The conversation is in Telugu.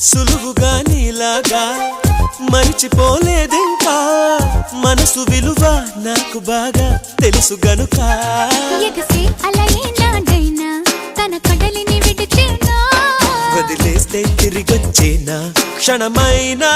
సులువుగా నీలాగా మరిచిపోలేదింకా మనసు విలువ నాకు బాగా తెలుసు గనుక వదిలేస్తే తిరిగొచ్చేనా క్షణమైనా